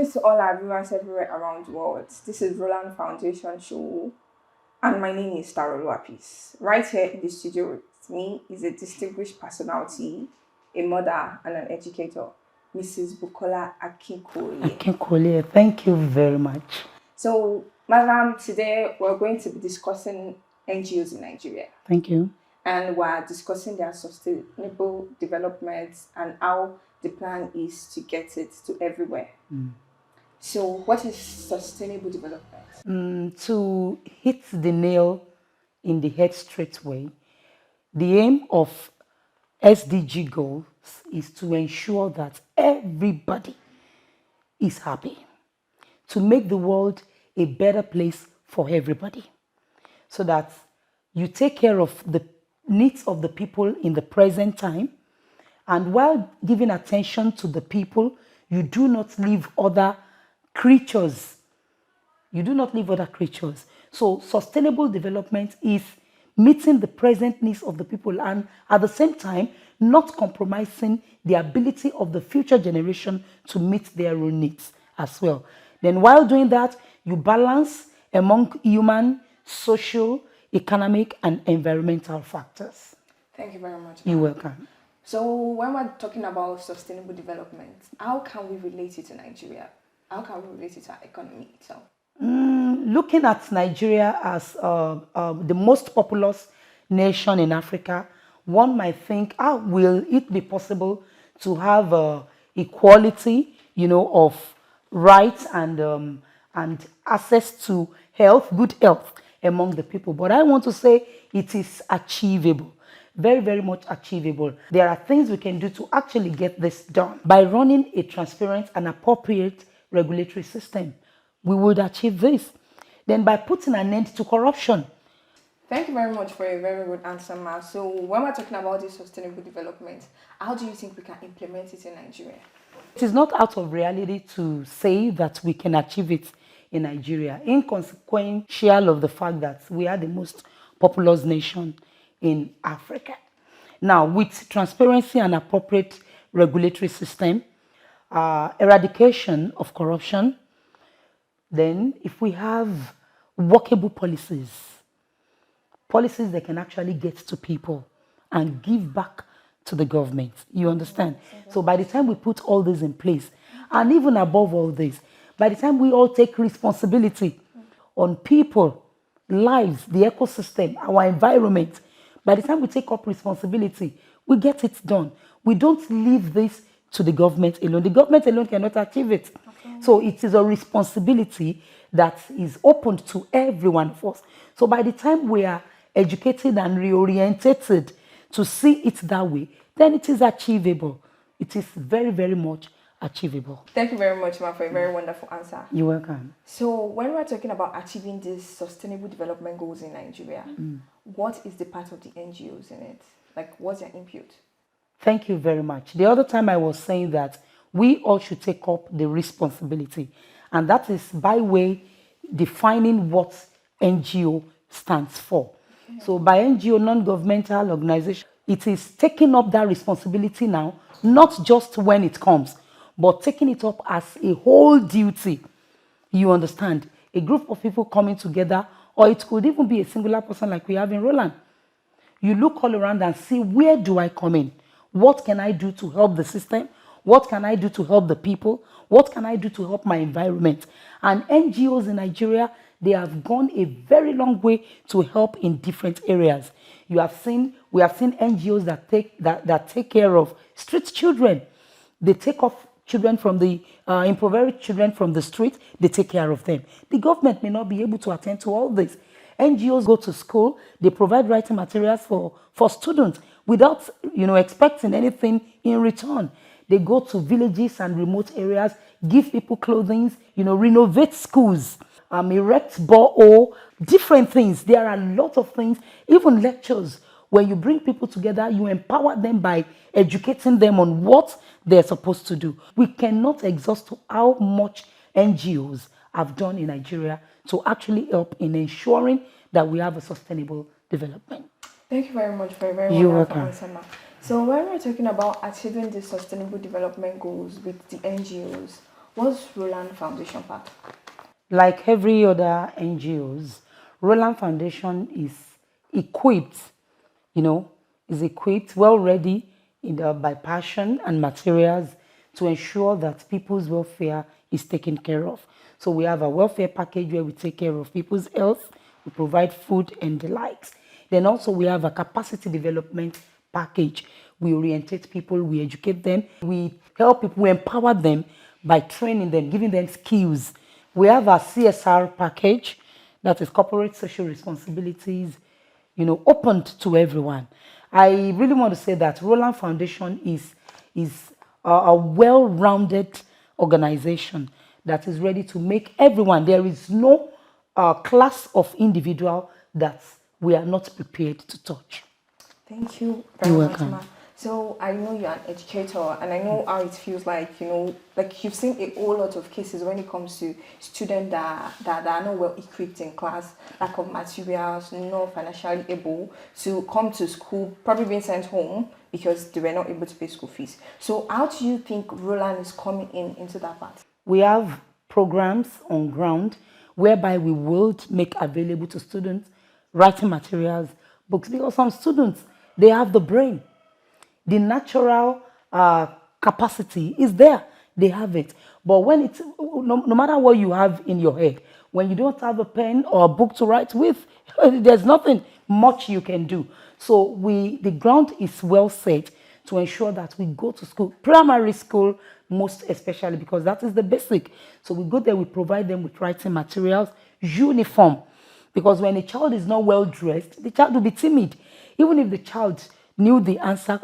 Greetings to all our viewers everywhere around the world. This is Rolan Foundation show, and my name is Taraoluwa Peace. Right here in the studio with me is a distinguished personality, a mother, and an educator, Mrs. Bukola Akinkuole. Thank you very much. So, Madam, today we're going to be discussing NGOs in Nigeria. Thank you. And we're discussing their sustainable development and how the plan is to get it to everywhere. So, what is sustainable development? To hit the nail in the head straight way, the aim of SDG goals is to ensure that everybody is happy, to make the world a better place for everybody, so that you take care of the needs of the people in the present time, and while giving attention to the people, you do not leave other creatures. You do not leave other creatures. So sustainable development is meeting the present needs of the people and at the same time not compromising the ability of the future generation to meet their own needs as well. Then while doing that, you balance among human, social, economic, and environmental factors. Thank you very much. You're welcome. So when we're talking about sustainable development, how can we relate it to Nigeria? How can we relate it to our economy itself? Looking at Nigeria as the most populous nation in Africa, one might think, will it be possible to have equality, of rights and access to health, good health among the people? But I want to say it is achievable. Very, very much achievable. There are things we can do to actually get this done. By running a transparent and appropriate regulatory system, we would achieve this. Then by putting an end to corruption. Thank you very much for a very good answer, Ma. So when we're talking about this sustainable development, how do you think we can implement it in Nigeria? It is not out of reality to say that we can achieve it in Nigeria, inconsequential of the fact that we are the most populous nation in Africa. Now, with transparency and appropriate regulatory system, eradication of corruption, then if we have workable policies that can actually get to people and give back to the government, you understand? So by the time we put all this in place, and even above all this, by the time we all take responsibility on people, lives, the ecosystem, our environment, by the time we take up responsibility, we get it done. We don't leave this to the government alone. The government alone cannot achieve it. Okay. So it is a responsibility that is open to every one of us. So by the time we are educated and reorientated to see it that way, then it is achievable. It is very, very much achievable. Thank you very much, Ma, for a very wonderful answer. You're welcome. So when we're talking about achieving these sustainable development goals in Nigeria, what is the part of the NGOs in it? Like, what's their input? Thank you very much. The other time I was saying that we all should take up the responsibility, and that is by way defining what NGO stands for. Okay. So by NGO, non-governmental organization, it is taking up that responsibility now, not just when it comes, but taking it up as a whole duty. You understand? A group of people coming together, or it could even be a singular person like we have in Roland. You look all around and see, where do I come in? What can I do to help the system? What can I do to help the people? What can I do to help my environment? And NGOs in Nigeria, they have gone a very long way to help in different areas. We have seen NGOs that take care of street children. They take off children from the impoverished children from the street. They take care of them. The government may not be able to attend to all this. NGOs go to school. They provide writing materials for students without expecting anything in return. They go to villages and remote areas, give people clothing, renovate schools, erect borehole, different things. There are a lot of things, even lectures. When you bring people together, you empower them by educating them on what they're supposed to do. We cannot exhaust how much NGOs have done in Nigeria to actually help in ensuring that we have a sustainable development. Thank you very much for a very wonderful answer, Ma. So when we're talking about achieving the sustainable development goals with the NGOs, What's Rolan Foundation part? Like every other NGOs, Rolan Foundation is equipped, you know, is equipped, well ready by passion and materials to ensure that people's welfare is taken care of. So we have a welfare package where we take care of people's health, we provide food and the likes. Then also we have a capacity development package. We orientate people, we educate them, we help people, we empower them by training them, giving them skills. We have a CSR package, that is corporate social responsibilities, opened to everyone. I really want to say that Roland Foundation is a well-rounded organization that is ready to make everyone. There is no class of individual that we are not prepared to touch. Thank you very You're much, welcome. Ma. So I know you're an educator, and I know how it feels like, like you've seen a whole lot of cases when it comes to students that are not well equipped in class, lack of materials, not financially able to come to school, probably being sent home because they were not able to pay school fees. So how do you think Roland is coming into that part? We have programs on ground whereby we will make available to students writing materials, books, because some students, they have the brain. The natural capacity is there. They have it. But when it's, no matter what you have in your head, when you don't have a pen or a book to write with, there's nothing much you can do. So the ground is well set to ensure that we go to school, primary school most especially, because that is the basic. So we go there, we provide them with writing materials, uniform. Because when a child is not well dressed, the child will be timid. Even if the child knew the answer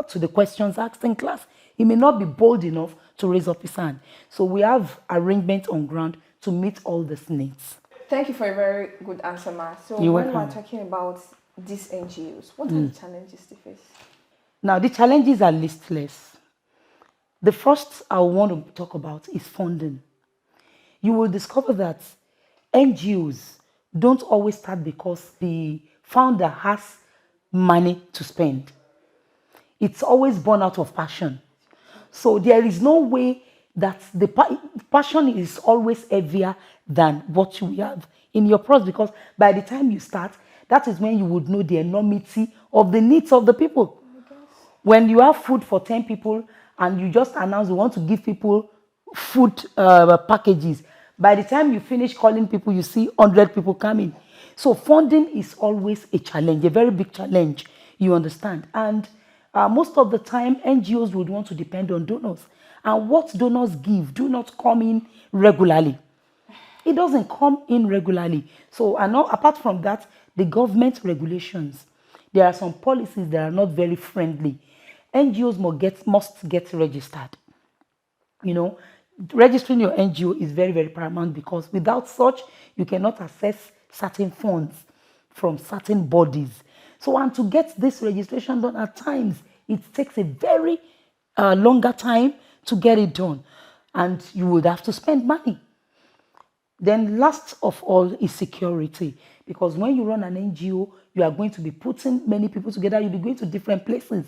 to the questions asked in class, he may not be bold enough to raise up his hand. So we have arrangement on ground to meet all these needs. Thank you for a very good answer, Ma. So You're when welcome. we're talking about these NGOs, what are the challenges they face? Now, the challenges are listless. The first I want to talk about is funding. You will discover that NGOs don't always start because the founder has money to spend. It's always born out of passion. So there is no way that the passion is always heavier than what you have in your purse, because by the time you start, that is when you would know the enormity of the needs of the people. When you have food for 10 people and you just announce you want to give people food packages, by the time you finish calling people, you see 100 people coming. So funding is always a challenge, a very big challenge, you understand. And most of the time, NGOs would want to depend on donors. And what donors give do not come in regularly. It doesn't come in regularly. So, and apart from that, the government regulations, there are some policies that are not very friendly. NGOs must get registered. Registering your NGO is very, very paramount, because without such, you cannot access certain funds from certain bodies. So, and to get this registration done, at times, it takes a very longer time to get it done. And you would have to spend money. Then last of all is security, because when you run an NGO, you are going to be putting many people together. You'll be going to different places.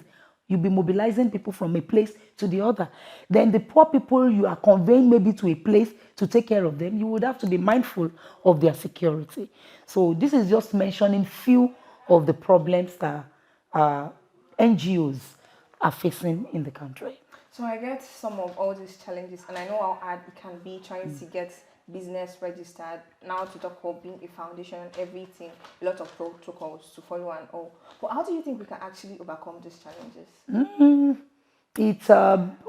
You'll be mobilizing people from a place to the other. Then the poor people you are conveying maybe to a place to take care of them, you would have to be mindful of their security. So this is just mentioning few of the problems that NGOs are facing in the country. So I get some of all these challenges, and I know how hard it can be trying to get business registered. Now to talk about being a foundation and everything, a lot of protocols to follow and all. But how do you think we can actually overcome these challenges? It's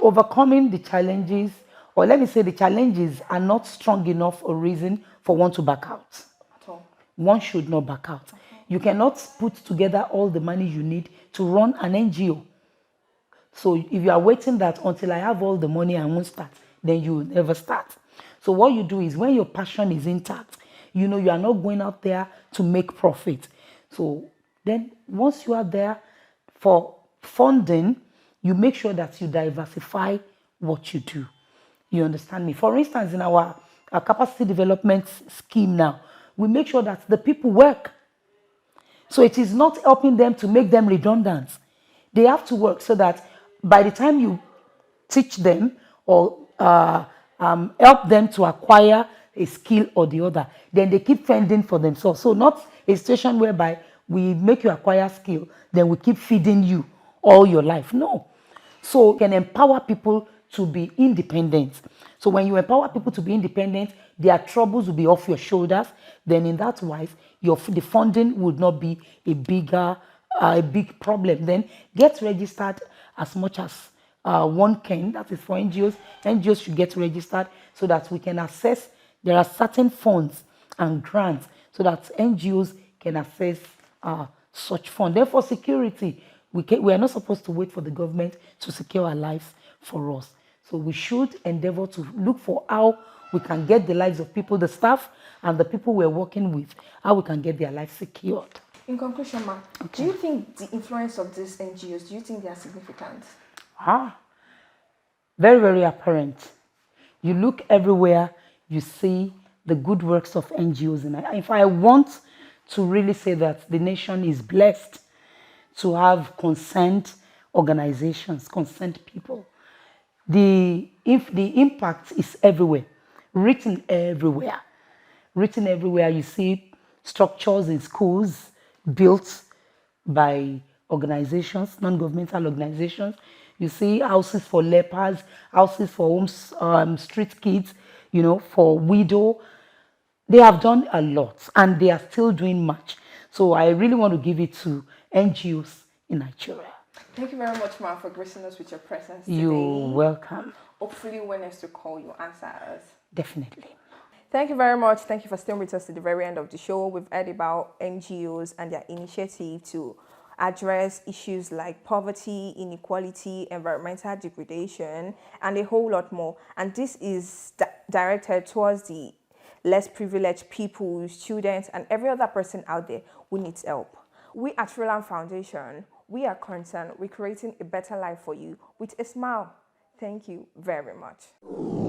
overcoming the challenges, or let me say the challenges are not strong enough a reason for one to back out. At all. One should not back out. You cannot put together all the money you need to run an NGO. So if you are waiting that until I have all the money I won't start, then you will never start. So what you do is, when your passion is intact, you are not going out there to make profit. So then once you are there for funding, you make sure that you diversify what you do. You understand me? For instance, in our capacity development scheme now, we make sure that the people work. So it is not helping them to make them redundant. They have to work so that by the time you teach them or help them to acquire a skill or the other. Then they keep fending for themselves. So not a situation whereby we make you acquire skill, then we keep feeding you all your life. No. So you can empower people to be independent. So when you empower people to be independent, their troubles will be off your shoulders. Then in that wise, the funding would not be a big problem. Then get registered as much as one can. That is for NGOs. NGOs should get registered so that we can access. There are certain funds and grants so that NGOs can access such funds. Therefore, security. We are not supposed to wait for the government to secure our lives for us. So we should endeavor to look for how we can get the lives of people, the staff and the people we're working with, how we can get their lives secured. In conclusion, ma'am, do you think the influence of these NGOs, do you think they are significant? Very, very apparent. You look everywhere, you see the good works of NGOs. And if I want to really say that the nation is blessed to have concerned organizations, concerned people, the impact is everywhere, written everywhere. Written everywhere, you see structures in schools built by organizations, non-governmental organizations. You see houses for lepers, houses for homes, street kids, for widow. They have done a lot and they are still doing much. So I really want to give it to NGOs in Nigeria. Thank you very much, ma'am, for gracing us with your presence today. You're welcome. Hopefully, when next to call, you answer us. Definitely. Thank you very much. Thank you for staying with us to the very end of the show. We've heard about NGOs and their initiative to address issues like poverty, inequality, environmental degradation, and a whole lot more. And this is directed towards the less privileged people, students, and every other person out there who needs help. We at Rolan Foundation, we are concerned with creating a better life for you with a smile. Thank you very much.